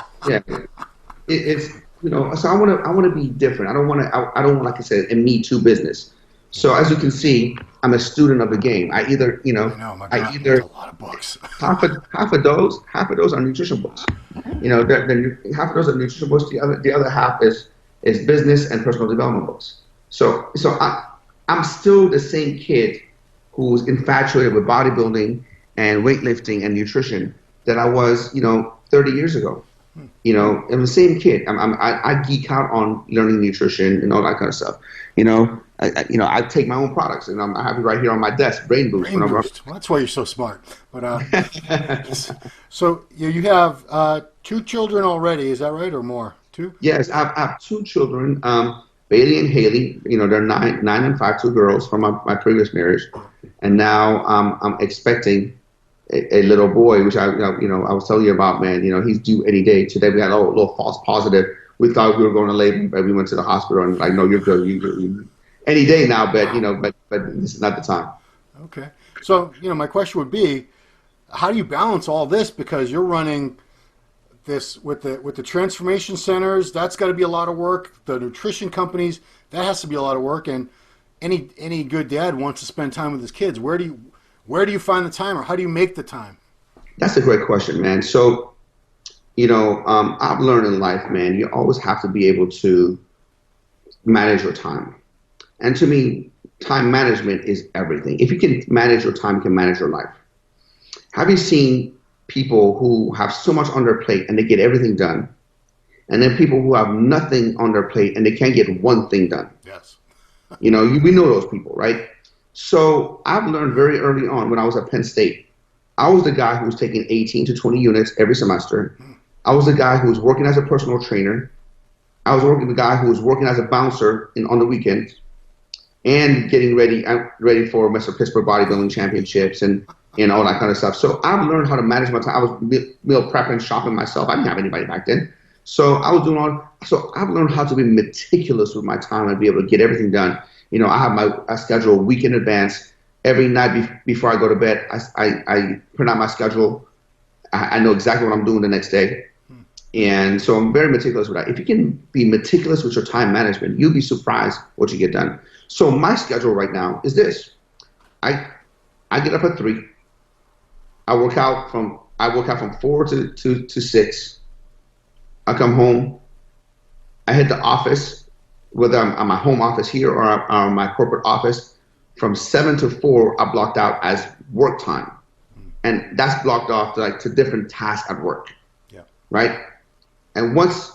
It's So I want to be different. I don't want, like I said, a Me Too business. So as you can see, I'm a student of the game. I either I know, my God, I either a lot of books. half of those are nutrition books. Half of those are nutrition books. The other half is business and personal development books. So I'm still the same kid who's infatuated with bodybuilding and weightlifting and nutrition that I was 30 years ago. I'm the same kid. I geek out on learning nutrition and all that kind of stuff. I take my own products, and I have it right here on my desk, Brain Boost. Well, that's why you're so smart. But so you have 2 children already, is that right, or more? 2? Yes, I have 2 children, Bailey and Haley. They're 9 and 5, 2 girls from my previous marriage, and now I'm expecting a little boy, which I was telling you about, man. He's due any day. Today we had a little false positive. We thought we were going to labor, but we went to the hospital and like, no, you're good. You any day now, but this is not the time. Okay. So, my question would be, how do you balance all this? Because you're running this with the transformation centers. That's got to be a lot of work. The nutrition companies, that has to be a lot of work. And any good dad wants to spend time with his kids. Where do you find the time, or how do you make the time? That's a great question, man. So, I've learned in life, man, you always have to be able to manage your time. And to me, time management is everything. If you can manage your time, you can manage your life. Have you seen people who have so much on their plate and they get everything done? And then people who have nothing on their plate and they can't get one thing done? Yes. We know those people, right? So I've learned very early on when I was at Penn State, I was the guy who was taking 18 to 20 units every semester. I was the guy who was working as a personal trainer. I was the guy who was working as a bouncer on the weekends and getting ready for Mr. Pittsburgh Bodybuilding Championships and all that kind of stuff. So I've learned how to manage my time. I was meal prepping, shopping myself. I didn't have anybody back then. So I was doing so I've learned how to be meticulous with my time and be able to get everything done. I have my schedule a week in advance. Every night before I go to bed, I print out my schedule. I know exactly what I'm doing the next day. And so I'm very meticulous with that. If you can be meticulous with your time management, you'll be surprised what you get done. So my schedule right now is this. I get up at 3. I work out from 4 to 6. I come home. I hit the office, whether I'm at my home office here or my corporate office, from 7 to 4, I blocked out as work time. And that's blocked off to different tasks at work. Yeah. Right? And once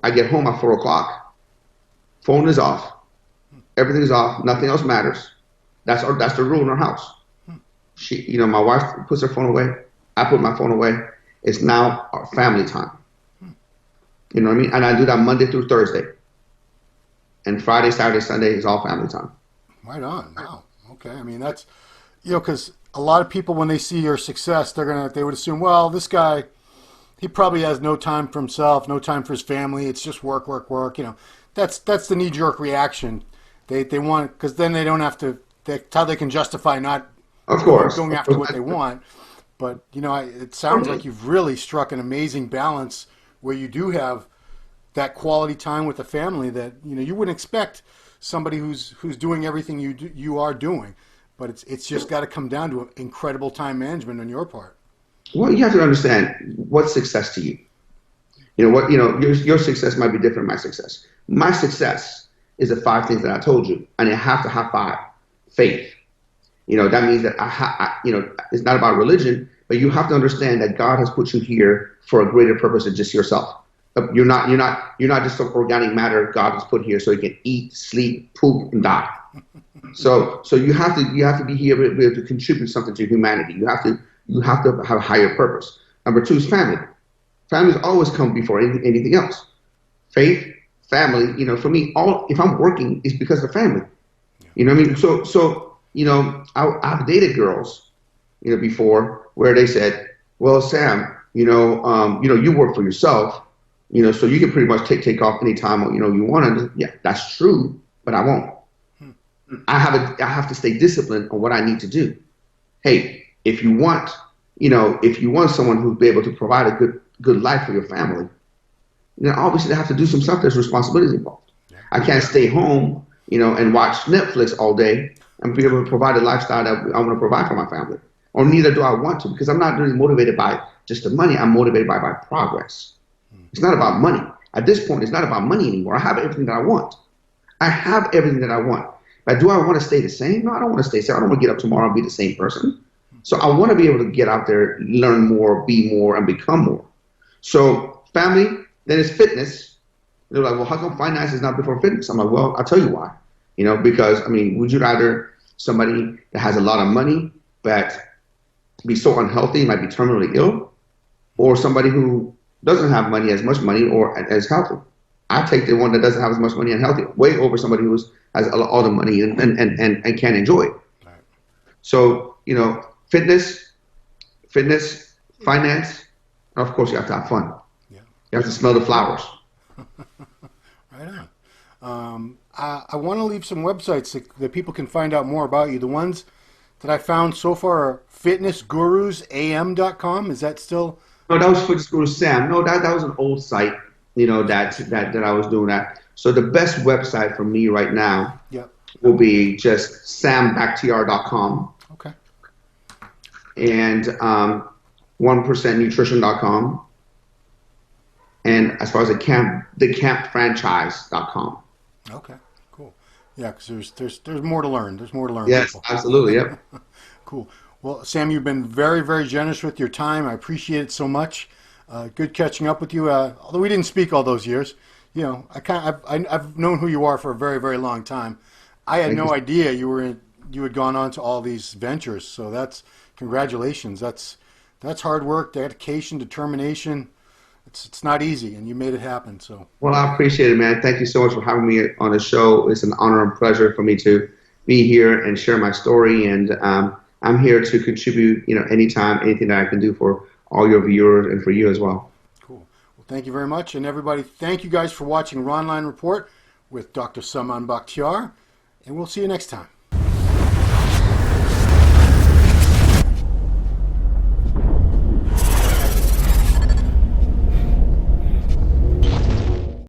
I get home at 4 o'clock, phone is off. Everything is off. Nothing else matters. That's the rule in our house. My wife puts her phone away. I put my phone away. It's now our family time. You know what I mean? And I do that Monday through Thursday. And Friday, Saturday, Sunday is all family time. Right on. Wow. Okay. I mean, that's, because a lot of people, when they see your success, they would assume, well, this guy, he probably has no time for himself, no time for his family. It's just work, work, work. That's the knee-jerk reaction. They want, because then they don't have to. That's how they can justify not, of course, going after what they want. But it sounds like you've really struck an amazing balance where you do have that quality time with the family that you wouldn't expect somebody who's doing everything you are doing. But it's just got to come down to incredible time management on your part. Well, you have to understand what's success to you. Your success might be different than my success. My success is the 5 things that I told you, and you have to have 5. Faith. That means that it's not about religion, but you have to understand that God has put you here for a greater purpose than just yourself. You're not just some organic matter God has put here so you can eat, sleep, poop, and die. So you have to be here be able to contribute something to humanity. You have to have a higher purpose. Number 2 is family. Families always come before anything else. Faith, family. For me, if I'm working, it's because of family. You know what I mean? So I've dated girls, before where they said, well, Sam, you work for yourself, so you can pretty much take off any time, you want to. Yeah, that's true, but I won't. I have to stay disciplined on what I need to do. Hey, if you want someone who'll be able to provide a good life for your family, obviously they have to do some stuff. There's responsibilities involved. I can't stay home, and watch Netflix all day and be able to provide a lifestyle that I want to provide for my family. Or neither do I want to, because I'm not really motivated by just the money. I'm motivated by progress. It's not about money. At this point, it's not about money anymore. I have everything that I want. But do I want to stay the same? No, I don't want to stay the same. I don't want to get up tomorrow and be the same person. So I want to be able to get out there, learn more, be more, and become more. So family, then it's fitness. They're like, well, how come finance is not before fitness? I'm like, well, I'll tell you why. Because, would you rather somebody that has a lot of money but be so unhealthy, might be terminally ill, or somebody who doesn't have as much money or as healthy? I take the one that doesn't have as much money and healthy way over somebody who has all the money and can't enjoy it. Right. So, fitness, finance, and of course you have to have fun. Yeah. You have to smell the flowers. Right on. I want to leave some websites that people can find out more about you. The ones that I found so far are fitnessgurusam.com. Is that still? No, that was Fitness Guru Sam. No, that was an old site, that I was doing that. So the best website for me right now will be just sambakhtiar.com. Okay. And 1%nutrition.com. And as far as the campfranchise.com. Okay, cool. Yeah, because there's more to learn. There's more to learn. Yes, people. Absolutely. Yep. Cool. Well, Sam, you've been very, very generous with your time. I appreciate it so much. Good catching up with you. Although we didn't speak all those years, I've known who you are for a very, very long time. I had no idea you had gone on to all these ventures. So congratulations. That's hard work, dedication, determination. It's not easy, and you made it happen. So. Well, I appreciate it, man. Thank you so much for having me on the show. It's an honor and pleasure for me to be here and share my story. And I'm here to contribute, anytime, anything that I can do for all your viewers and for you as well. Cool. Well, thank you very much. And everybody, thank you guys for watching Ronline Report with Dr. Saman Bakhtiar. And we'll see you next time.